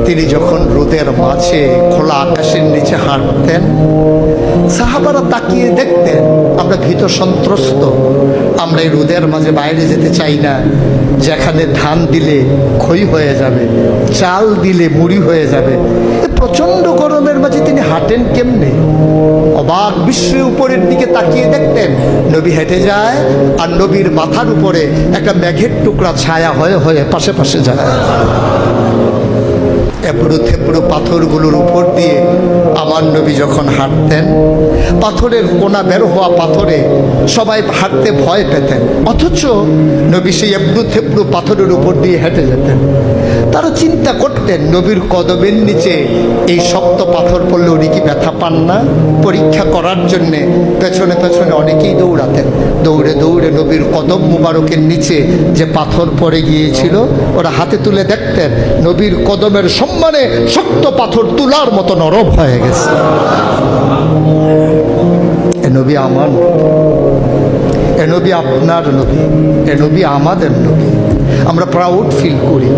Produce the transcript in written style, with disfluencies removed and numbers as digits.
তিনি যখন রোদের মাঝে খোলা আকাশের নিচে হাঁটতেন, সাহাবারা তাকিয়ে দেখতেন আমরা ভীত সন্ত্রস্ত, আমরা এই রোদের মাঝে বাইরে যেতে চাই না, যেখানে ধান দিলে খই হয়ে যাবে, চাল দিলে মুড়ি হয়ে যাবে। প্রচন্ড গরমের মাঝে তিনি হাঁটেন কেমনে? অবাক বিশ্বে উপরের দিকে তাকিয়ে দেখতেন নবী হেঁটে যায়, আর নবীর মাথার উপরে একটা মেঘের টুকরা ছায়া হয়ে হয়ে পাশে পাশে যায়। এবড়ো থেবড়ো পাথরগুলোর উপর দিয়ে আমার নবী যখন হাঁটতেন, পাথরের কোনা বের হওয়া পাথরে সবাই হাঁটতে ভয় পেতেন, অথচ নবী সেই এবড়ো থেবড়ো পাথরের উপর দিয়ে হেঁটে যেতেন। তারা চিন্তা করতেন নবীর কদমের নিচে এই শক্ত পাথর পড়লে উনি কি ব্যথা পান না? পরীক্ষা করার জন্যে পেছনে পেছনে অনেকেই দৌড়াতেন। দৌড়ে দৌড়ে নবীর কদম মুবারকের নিচে যে পাথর পড়ে গিয়েছিল ওরা হাতে তুলে দেখতেন নবীর কদমের সম্মানে শক্ত পাথর তুলার মতো নরম হয়ে গেছে। এ নবী আমার, এ নবী আপনার নবী, এ নবী আমাদের নবী। আমরা প্রাউড ফিল করি।